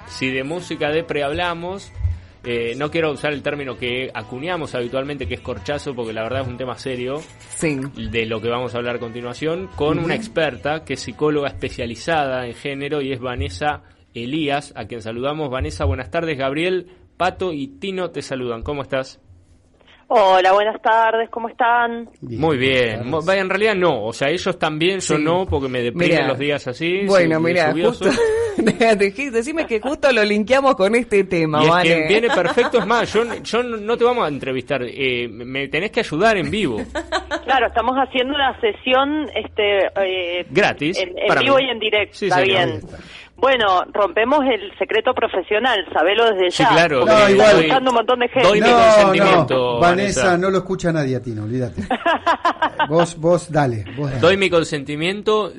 si de música depre hablamos, no quiero usar el término que acuñamos habitualmente, que es corchazo, porque la verdad es un tema serio, sí, de lo que vamos a hablar a continuación, con una experta que es psicóloga especializada en género y es Vanessa Elías, a quien saludamos. Vanessa, buenas tardes. Gabriel, Pato y Tino te saludan. ¿Cómo estás? Hola, buenas tardes, ¿cómo están? Bien, muy bien. Vaya, en realidad no, o sea, ellos también, yo no, porque me deprimen los días así. Bueno, mira, justo, decime que justo lo linkeamos con este tema, y ¿vale? Es que viene perfecto, es más, yo no te vamos a entrevistar, me tenés que ayudar en vivo. Claro, estamos haciendo una sesión gratis, en vivo y en directo, sí, está bien. Bueno, rompemos el secreto profesional, sabelo desde ya. Sí, claro. No, igual. Está escuchando un montón de gente. Doy mi consentimiento, no, Vanessa, no lo escucha nadie a ti, no, olvídate. vos dale. Doy mi consentimiento,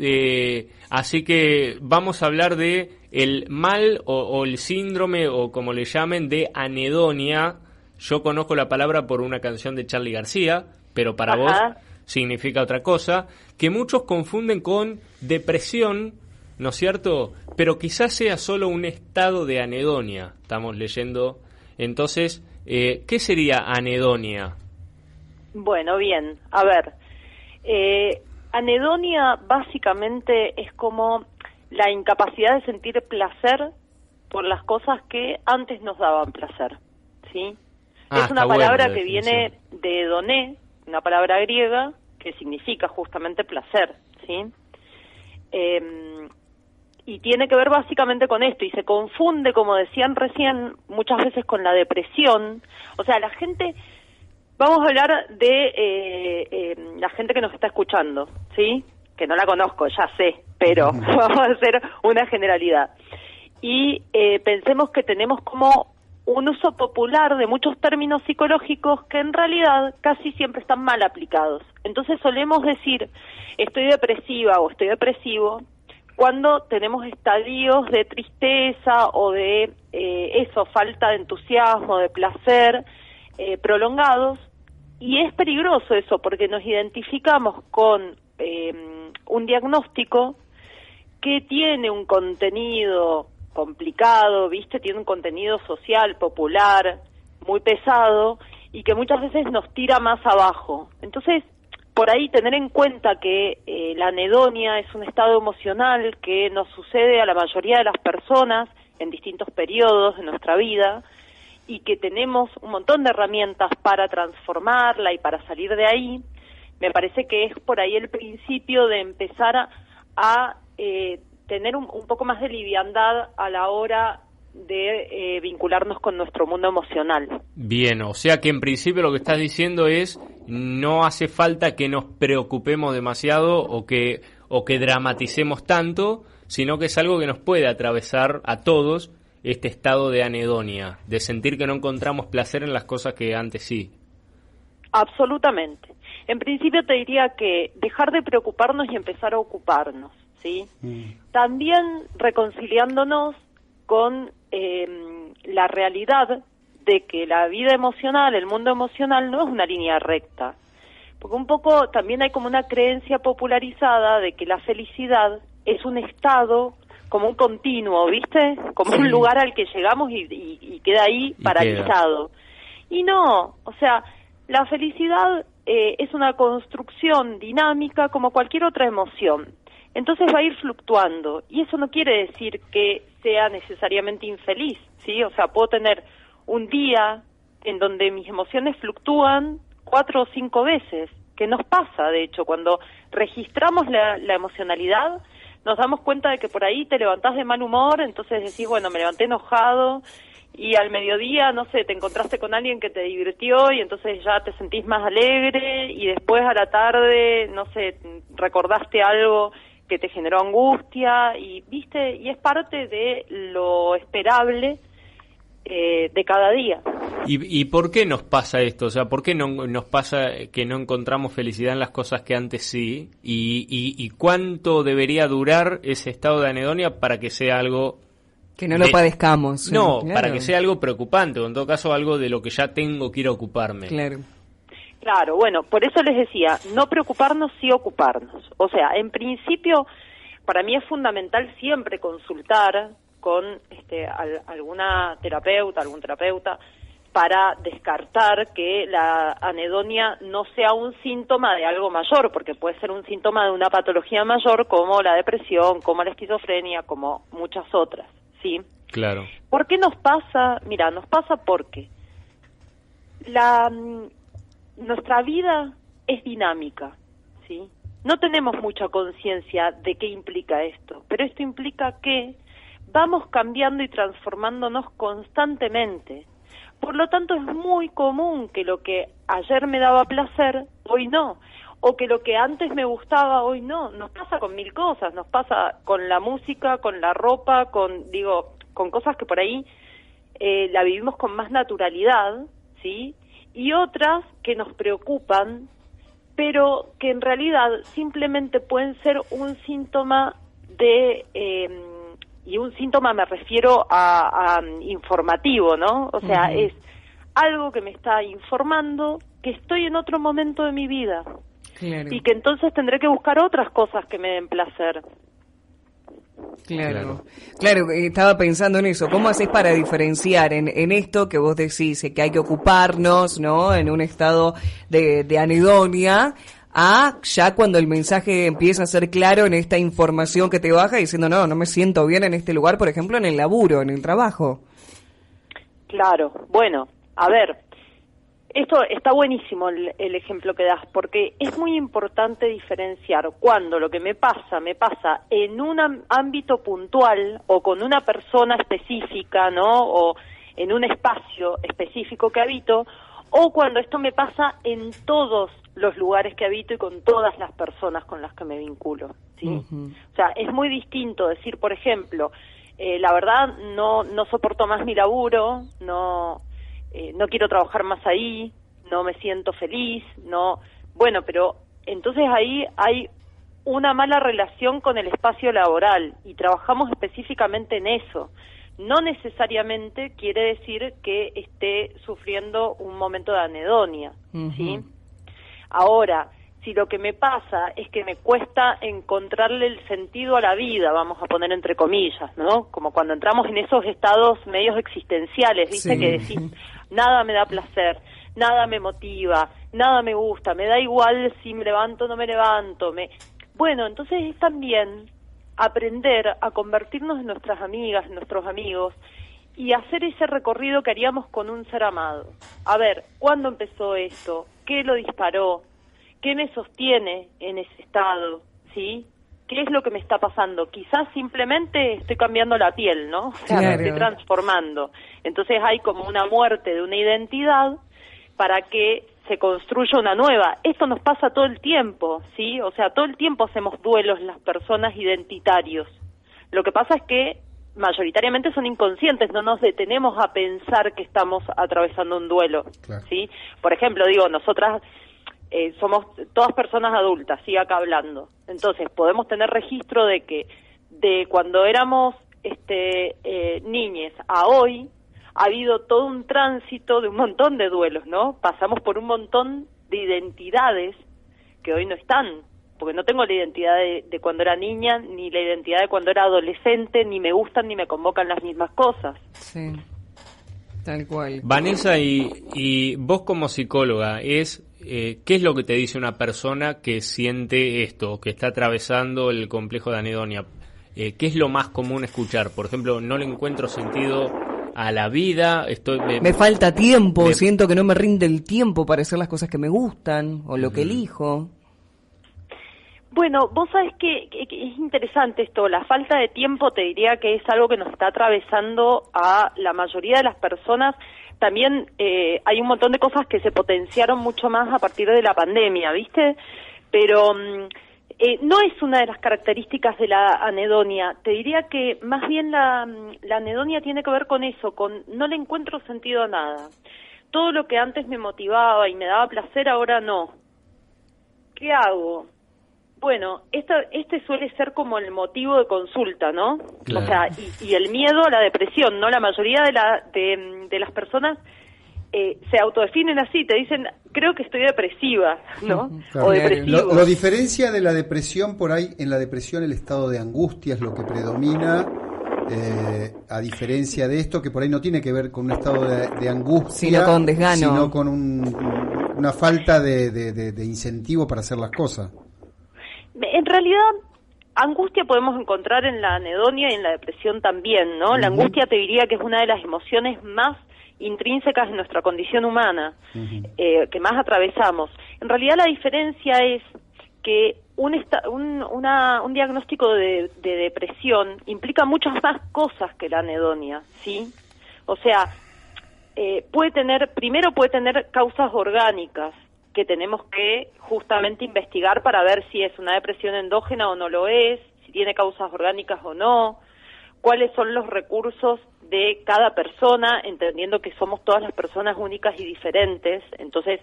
así que vamos a hablar de el mal o el síndrome, o como le llamen, de anedonia. Yo conozco la palabra por una canción de Charly García, pero para vos significa otra cosa, que muchos confunden con depresión, ¿no es cierto? Pero quizás sea solo un estado de anedonia, estamos leyendo. Entonces, ¿qué sería anedonia? Bueno, bien, a ver. Anedonia básicamente es como la incapacidad de sentir placer por las cosas que antes nos daban placer, ¿sí? Es una palabra que viene de hedoné, una palabra griega que significa justamente placer, ¿sí? Y tiene que ver básicamente con esto, y se confunde, como decían recién, muchas veces con la depresión. O sea, la gente, vamos a hablar de la gente que nos está escuchando, ¿sí? Que no la conozco, ya sé, pero vamos a hacer una generalidad. Y pensemos que tenemos como un uso popular de muchos términos psicológicos que en realidad casi siempre están mal aplicados. Entonces solemos decir, estoy depresiva o estoy depresivo, cuando tenemos estadios de tristeza o de falta de entusiasmo, de placer prolongados, y es peligroso eso porque nos identificamos con un diagnóstico que tiene un contenido complicado, ¿viste? Tiene un contenido social, popular, muy pesado, y que muchas veces nos tira más abajo. Entonces, por ahí tener en cuenta que la anedonia es un estado emocional que nos sucede a la mayoría de las personas en distintos periodos de nuestra vida, y que tenemos un montón de herramientas para transformarla y para salir de ahí. Me parece que es por ahí el principio de empezar a tener un poco más de liviandad a la hora de vincularnos con nuestro mundo emocional. Bien, o sea que en principio lo que estás diciendo es no hace falta que nos preocupemos demasiado o que dramaticemos tanto, sino que es algo que nos puede atravesar a todos, este estado de anedonia, de sentir que no encontramos placer en las cosas que antes sí. Absolutamente. En principio te diría que dejar de preocuparnos y empezar a ocuparnos, ¿sí? También reconciliándonos con la realidad de que la vida emocional, el mundo emocional no es una línea recta, porque un poco también hay como una creencia popularizada de que la felicidad es un estado como un continuo, ¿viste? Como un lugar al que llegamos y queda ahí paralizado. Y no, o sea, la felicidad es una construcción dinámica como cualquier otra emoción. Entonces va a ir fluctuando, y eso no quiere decir que sea necesariamente infeliz, ¿sí? O sea, puedo tener un día en donde mis emociones fluctúan 4 o 5 veces, que nos pasa, de hecho, cuando registramos la emocionalidad, nos damos cuenta de que por ahí te levantás de mal humor, entonces decís, bueno, me levanté enojado, y al mediodía, no sé, te encontraste con alguien que te divirtió y entonces ya te sentís más alegre, y después a la tarde, no sé, recordaste algo que te generó angustia, y viste, y es parte de lo esperable de cada día. ¿Y por qué nos pasa esto? O sea, ¿por qué no nos pasa que no encontramos felicidad en las cosas que antes sí? ¿Y cuánto debería durar ese estado de anedonia para que sea algo... Que no lo padezcamos. No, claro. Para que sea algo preocupante, o en todo caso algo de lo que ya tengo que ir a ocuparme. Claro, bueno, por eso les decía, no preocuparnos, sí ocuparnos. O sea, en principio, para mí es fundamental siempre consultar con alguna terapeuta, algún terapeuta, para descartar que la anedonia no sea un síntoma de algo mayor, porque puede ser un síntoma de una patología mayor como la depresión, como la esquizofrenia, como muchas otras, ¿sí? Claro. ¿Por qué nos pasa? Mira, nos pasa porque nuestra vida es dinámica, ¿sí? No tenemos mucha conciencia de qué implica esto, pero esto implica que vamos cambiando y transformándonos constantemente. Por lo tanto, es muy común que lo que ayer me daba placer, hoy no, o que lo que antes me gustaba, hoy no. Nos pasa con mil cosas, nos pasa con la música, con la ropa, con cosas que por ahí la vivimos con más naturalidad, ¿sí? Y otras que nos preocupan, pero que en realidad simplemente pueden ser un síntoma y un síntoma me refiero a informativo, ¿no? O sea, es algo que me está informando que estoy en otro momento de mi vida. Claro. Y que entonces tendré que buscar otras cosas que me den placer. Claro, estaba pensando en eso. ¿Cómo haces para diferenciar en esto que vos decís, que hay que ocuparnos, ¿no? En un estado de anedonia, a ya cuando el mensaje empieza a ser claro en esta información que te baja diciendo no me siento bien en este lugar, por ejemplo, en el laburo, en el trabajo? Claro, bueno, a ver, esto está buenísimo el ejemplo que das, porque es muy importante diferenciar cuando lo que me pasa en un ámbito puntual o con una persona específica, ¿no? O en un espacio específico que habito, o cuando esto me pasa en todos los lugares que habito y con todas las personas con las que me vinculo, ¿sí? Uh-huh. O sea, es muy distinto decir, por ejemplo, la verdad no soporto más mi laburo, no quiero trabajar más ahí, no me siento feliz, bueno, pero entonces ahí hay una mala relación con el espacio laboral y trabajamos específicamente en eso. No necesariamente quiere decir que esté sufriendo un momento de anedonia, ¿sí? Ahora, si lo que me pasa es que me cuesta encontrarle el sentido a la vida, vamos a poner entre comillas, ¿no? Como cuando entramos en esos estados medios existenciales, ¿viste? Sí. Que decís, nada me da placer, nada me motiva, nada me gusta, me da igual si me levanto o no me levanto. Bueno, entonces es también aprender a convertirnos en nuestras amigas, en nuestros amigos, y hacer ese recorrido que haríamos con un ser amado. A ver, ¿cuándo empezó esto? ¿Qué lo disparó? ¿Qué me sostiene en ese estado? ¿Sí? ¿Qué es lo que me está pasando? Quizás simplemente estoy cambiando la piel, ¿no? O sea, me estoy transformando. Entonces hay como una muerte de una identidad para que se construya una nueva. Esto nos pasa todo el tiempo, ¿sí? O sea, todo el tiempo hacemos duelos las personas identitarios. Lo que pasa es que mayoritariamente son inconscientes, no nos detenemos a pensar que estamos atravesando un duelo, claro. ¿Sí? Por ejemplo, nosotras somos todas personas adultas, sí, acá hablando. Entonces, podemos tener registro de que de cuando éramos niñes a hoy, ha habido todo un tránsito de un montón de duelos, ¿no? Pasamos por un montón de identidades que hoy no están, porque no tengo la identidad de cuando era niña, ni la identidad de cuando era adolescente, ni me gustan ni me convocan las mismas cosas. Sí, tal cual. Vanessa, y vos como psicóloga, ¿qué es lo que te dice una persona que siente esto, que está atravesando el complejo de anedonia? ¿Qué es lo más común escuchar? Por ejemplo, no le encuentro sentido a la vida, me falta tiempo, siento que no me rinde el tiempo para hacer las cosas que me gustan o lo que elijo. Bueno, vos sabés que es interesante esto, la falta de tiempo te diría que es algo que nos está atravesando a la mayoría de las personas. También hay un montón de cosas que se potenciaron mucho más a partir de la pandemia, ¿viste? Pero no es una de las características de la anedonia. Te diría que más bien la anedonia tiene que ver con eso, con no le encuentro sentido a nada. Todo lo que antes me motivaba y me daba placer, ahora no. ¿Qué hago? Bueno, este suele ser como el motivo de consulta, ¿no? Claro. O sea, y el miedo a la depresión, ¿no? La mayoría de las personas se autodefinen así, te dicen, creo que estoy depresiva, ¿no? Claro. O depresivo. Lo diferencia de la depresión por ahí, en la depresión el estado de angustia es lo que predomina, a diferencia de esto, que por ahí no tiene que ver con un estado de angustia, sino con desgano, sino con una falta de incentivo para hacer las cosas. En realidad, angustia podemos encontrar en la anedonia y en la depresión también, ¿no? La angustia te diría que es una de las emociones más intrínsecas en nuestra condición humana, que más atravesamos. En realidad la diferencia es que un diagnóstico de depresión implica muchas más cosas que la anedonia, ¿sí? O sea, puede tener causas orgánicas que tenemos que justamente investigar para ver si es una depresión endógena o no lo es, si tiene causas orgánicas o no, cuáles son los recursos de cada persona, entendiendo que somos todas las personas únicas y diferentes. Entonces,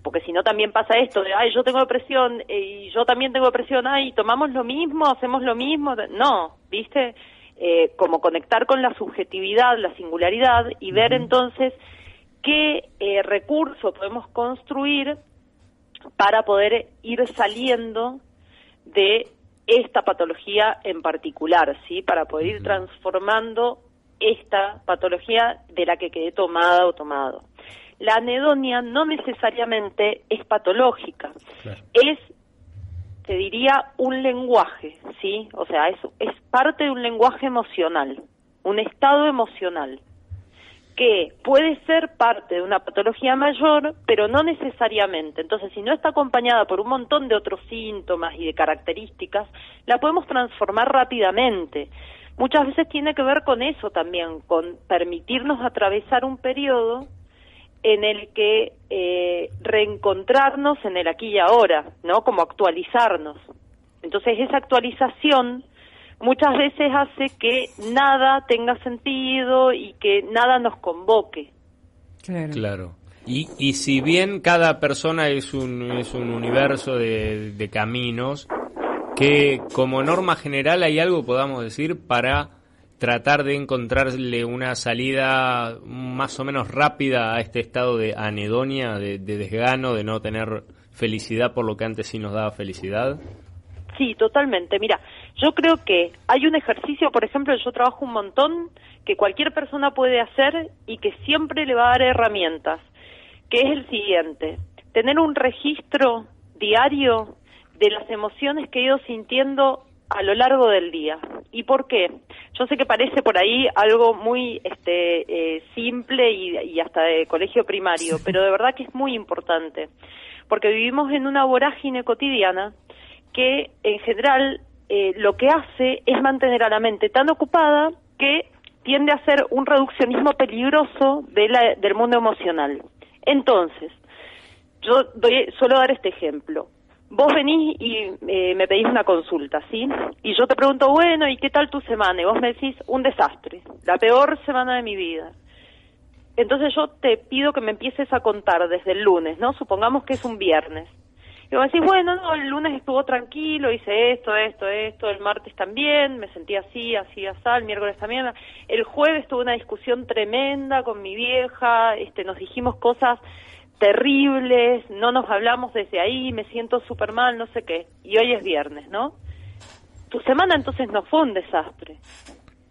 porque si no también pasa esto de, ay, yo tengo depresión y yo también tengo depresión, ay, tomamos lo mismo, hacemos lo mismo. No, ¿viste? Como conectar con la subjetividad, la singularidad y ver entonces qué recurso podemos construir para poder ir saliendo de esta patología en particular, ¿sí? Para poder ir transformando esta patología de la que quedé tomada o tomado. La anedonia no necesariamente es patológica, claro. Es, te diría, un lenguaje, ¿sí? O sea, es parte de un lenguaje emocional, un estado emocional, que puede ser parte de una patología mayor, pero no necesariamente. Entonces, si no está acompañada por un montón de otros síntomas y de características, la podemos transformar rápidamente. Muchas veces tiene que ver con eso también, con permitirnos atravesar un periodo en el que reencontrarnos en el aquí y ahora, ¿no? Como actualizarnos. Entonces, esa actualización muchas veces hace que nada tenga sentido y que nada nos convoque. Claro. Y si bien cada persona es un universo de caminos, que como norma general hay algo, podamos decir, para tratar de encontrarle una salida más o menos rápida a este estado de anedonia, de desgano, de no tener felicidad por lo que antes sí nos daba felicidad. Sí, totalmente. Mira, yo creo que hay un ejercicio, por ejemplo, yo trabajo un montón, que cualquier persona puede hacer y que siempre le va a dar herramientas, que es el siguiente: tener un registro diario de las emociones que he ido sintiendo a lo largo del día. ¿Y por qué? Yo sé que parece por ahí algo muy simple y hasta de colegio primario, pero de verdad que es muy importante, porque vivimos en una vorágine cotidiana que en general lo que hace es mantener a la mente tan ocupada que tiende a ser un reduccionismo peligroso del mundo emocional. Entonces, yo suelo dar este ejemplo. Vos venís y me pedís una consulta, ¿sí? Y yo te pregunto, bueno, ¿y qué tal tu semana? Y vos me decís, un desastre, la peor semana de mi vida. Entonces yo te pido que me empieces a contar desde el lunes, ¿no? Supongamos que es un viernes. Y vos decís, bueno, no, el lunes estuvo tranquilo, hice esto, el martes también, me sentí así, el miércoles también. El jueves tuve una discusión tremenda con mi vieja, nos dijimos cosas terribles, no nos hablamos desde ahí, me siento súper mal, no sé qué. Y hoy es viernes, ¿no? Tu semana entonces no fue un desastre.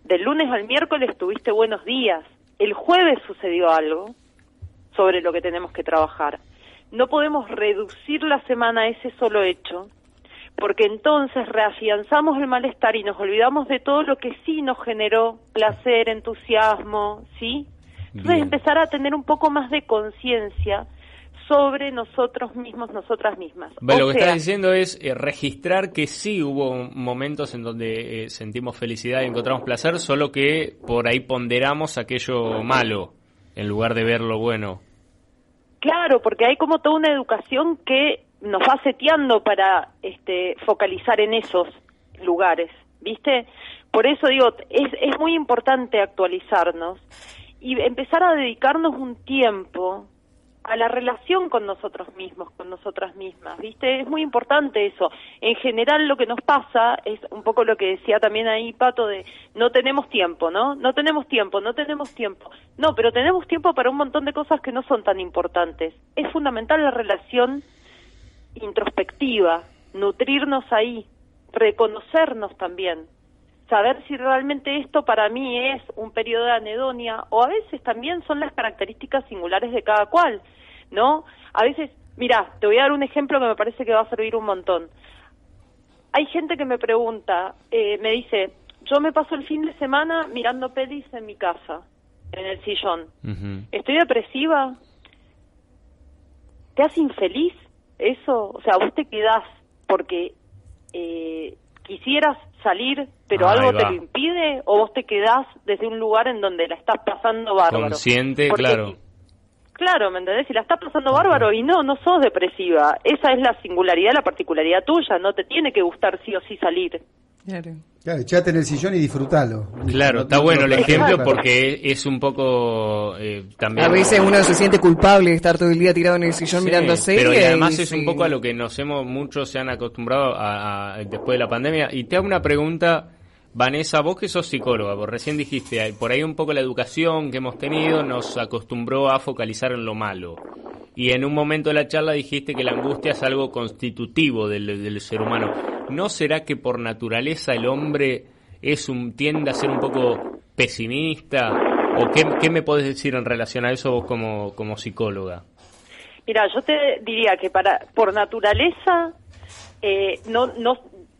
Del lunes al miércoles tuviste buenos días. El jueves sucedió algo sobre lo que tenemos que trabajar. No podemos reducir la semana a ese solo hecho, porque entonces reafianzamos el malestar y nos olvidamos de todo lo que sí nos generó placer, entusiasmo, ¿sí? Entonces empezar a tener un poco más de conciencia sobre nosotros mismos, nosotras mismas. Lo que estás diciendo es registrar que sí hubo momentos en donde sentimos felicidad y encontramos placer, solo que por ahí ponderamos aquello malo en lugar de ver lo bueno. Claro, porque hay como toda una educación que nos va seteando para focalizar en esos lugares, ¿viste? Por eso digo, es muy importante actualizarnos y empezar a dedicarnos un tiempo a la relación con nosotros mismos, con nosotras mismas, ¿viste? Es muy importante eso. En general lo que nos pasa es un poco lo que decía también ahí Pato de no tenemos tiempo, ¿no? No tenemos tiempo. No, pero tenemos tiempo para un montón de cosas que no son tan importantes. Es fundamental la relación introspectiva, nutrirnos ahí, reconocernos también. saber si realmente esto para mí es un periodo de anedonia, o a veces también son las características singulares de cada cual, ¿no? A veces, mira, te voy a dar un ejemplo que me parece que va a servir un montón. Hay gente que me pregunta, me dice, yo me paso el fin de semana mirando pelis en mi casa, en el sillón. ¿Estoy depresiva? ¿Te hace infeliz eso? O sea, vos te quedás porque quisieras salir, pero algo te lo impide, o vos te quedás desde un lugar en donde la estás pasando bárbaro. Consciente, porque, claro. Claro, ¿me entendés? Si la estás pasando bárbaro y no sos depresiva. Esa es la singularidad, la particularidad tuya. No te tiene que gustar sí o sí salir. Claro, echate en el sillón y disfrútalo. Claro, está bueno el ejemplo porque es un poco también... A veces uno se siente culpable de estar todo el día tirado en el sillón mirando series. Pero y además es un poco a lo que muchos se han acostumbrado a después de la pandemia. Y te hago una pregunta, Vanessa, vos que sos psicóloga, vos recién dijiste, por ahí un poco la educación que hemos tenido nos acostumbró a focalizar en lo malo. Y en un momento de la charla dijiste que la angustia es algo constitutivo del ser humano. ¿No será que por naturaleza el hombre tiende a ser un poco pesimista? ¿O qué me podés decir en relación a eso vos como psicóloga? Mira, yo te diría que por naturaleza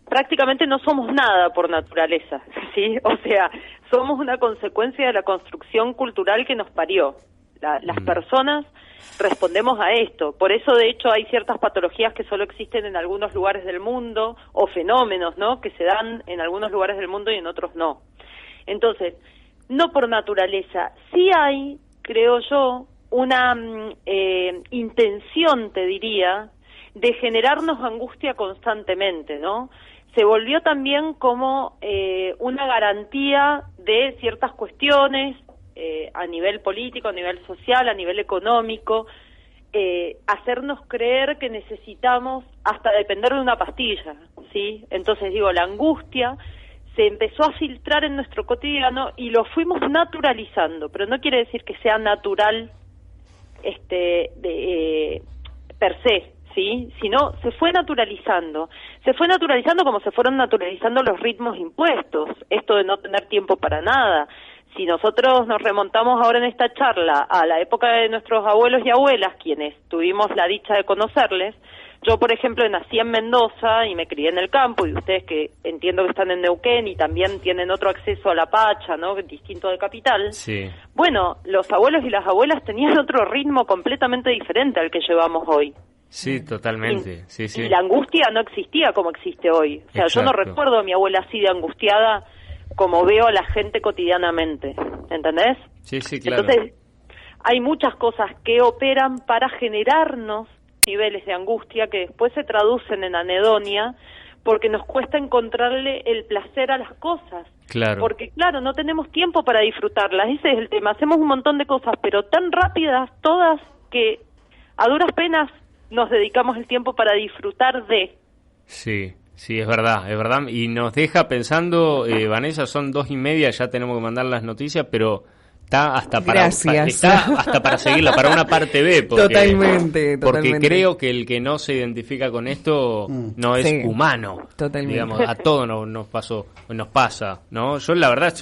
prácticamente no somos nada por naturaleza, ¿sí? O sea, somos una consecuencia de la construcción cultural que nos parió. Las personas respondemos a esto. Por eso, de hecho, hay ciertas patologías que solo existen en algunos lugares del mundo, o fenómenos, ¿no?, que se dan en algunos lugares del mundo y en otros no. Entonces, no por naturaleza. Sí hay, creo yo, una intención, te diría, de generarnos angustia constantemente, ¿no? Se volvió también como una garantía de ciertas cuestiones, a nivel político, a nivel social, a nivel económico, hacernos creer que necesitamos hasta depender de una pastilla, ¿sí? Entonces, digo, la angustia se empezó a filtrar en nuestro cotidiano y lo fuimos naturalizando, pero no quiere decir que sea natural per se, ¿sí? Sino se fue naturalizando como se fueron naturalizando los ritmos impuestos, esto de no tener tiempo para nada. Si nosotros nos remontamos ahora en esta charla a la época de nuestros abuelos y abuelas, quienes tuvimos la dicha de conocerles, yo, por ejemplo, nací en Mendoza y me crié en el campo, y ustedes que entiendo que están en Neuquén y también tienen otro acceso a la Pacha, ¿no?, distinto de capital. Sí. Bueno, los abuelos y las abuelas tenían otro ritmo completamente diferente al que llevamos hoy. Sí, totalmente. Sí. Y la angustia no existía como existe hoy. O sea, yo no recuerdo a mi abuela así de angustiada como veo a la gente cotidianamente, ¿entendés? Sí, claro. Entonces, hay muchas cosas que operan para generarnos niveles de angustia que después se traducen en anedonia, porque nos cuesta encontrarle el placer a las cosas. Claro. Porque, claro, no tenemos tiempo para disfrutarlas, ese es el tema. Hacemos un montón de cosas, pero tan rápidas todas que a duras penas nos dedicamos el tiempo para disfrutar de. Sí, es verdad, y nos deja pensando, Vanessa, son 2:30, ya tenemos que mandar las noticias, pero está hasta para seguirla, para una parte B, Totalmente. Porque creo que el que no se identifica con esto no es humano. Totalmente. Digamos, a todos nos pasa, ¿no? Yo la verdad,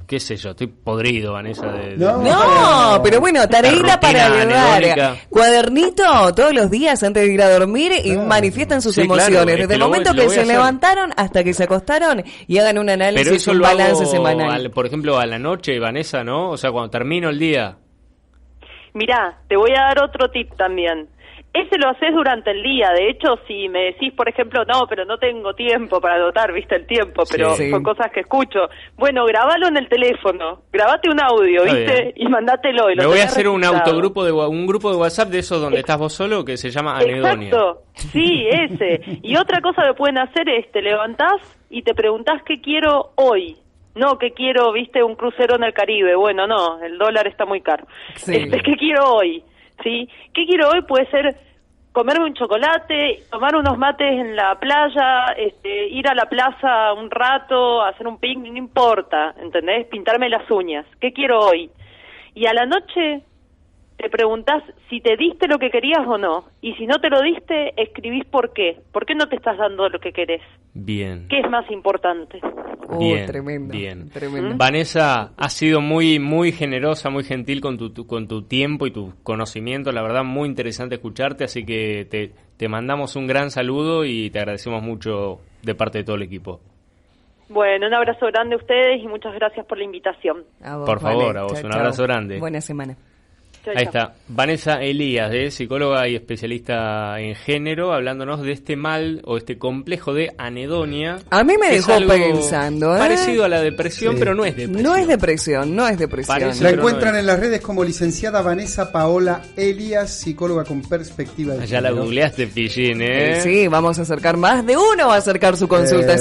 qué sé yo, estoy podrido, Vanessa. No, pero bueno, tareita para llevar. Cuadernito todos los días antes de ir a dormir y manifiesten sus emociones. Claro, desde el momento que se levantaron hasta que se acostaron y hagan un análisis, un balance semanal. Por ejemplo, a la noche, Vanessa, ¿no? O sea, cuando termino el día. Mirá, te voy a dar otro tip también. Ese lo haces durante el día. De hecho, si me decís, por ejemplo, no, pero no tengo tiempo para anotar, viste el tiempo, pero son cosas que escucho. Bueno, grabalo en el teléfono, grabate un audio, ¿viste? Y mandátelo. Y me voy a hacer un grupo de WhatsApp de esos donde estás vos solo que se llama Anedonia. Exacto, sí, ese. Y otra cosa que pueden hacer es, te levantás y te preguntás qué quiero hoy. No, que quiero, viste, un crucero en el Caribe. Bueno, no, el dólar está muy caro. ¿Qué quiero hoy? ¿Sí? ¿Qué quiero hoy? Puede ser comerme un chocolate, tomar unos mates en la playa, ir a la plaza un rato, hacer un picnic, no importa, ¿entendés? Pintarme las uñas. ¿Qué quiero hoy? Y a la noche te preguntás si te diste lo que querías o no. Y si no te lo diste, escribís por qué. ¿Por qué no te estás dando lo que querés? Bien. ¿Qué es más importante? Bien, tremendo. bien. Tremendo. Vanessa, has sido muy, muy generosa, muy gentil con tu tiempo y tu conocimiento. La verdad, muy interesante escucharte. Así que te mandamos un gran saludo y te agradecemos mucho de parte de todo el equipo. Bueno, un abrazo grande a ustedes y muchas gracias por la invitación. A vos, Por favor, Vane. a vos, Chao, un chao. abrazo grande. Buena semana. Chau, Ahí chau. está, Vanessa Elías, psicóloga y especialista en género, hablándonos de este mal o este complejo de anedonia. A mí me que es dejó algo pensando, ¿eh? parecido a la depresión, Sí. pero no es depresión. No es depresión, no es depresión. Parece- La pero encuentran no es. en las redes como licenciada Vanessa Paola Elías, psicóloga con perspectiva de Ya la género. googleaste, Pillín, Sí, vamos a acercar más de uno, va a acercar su consulta.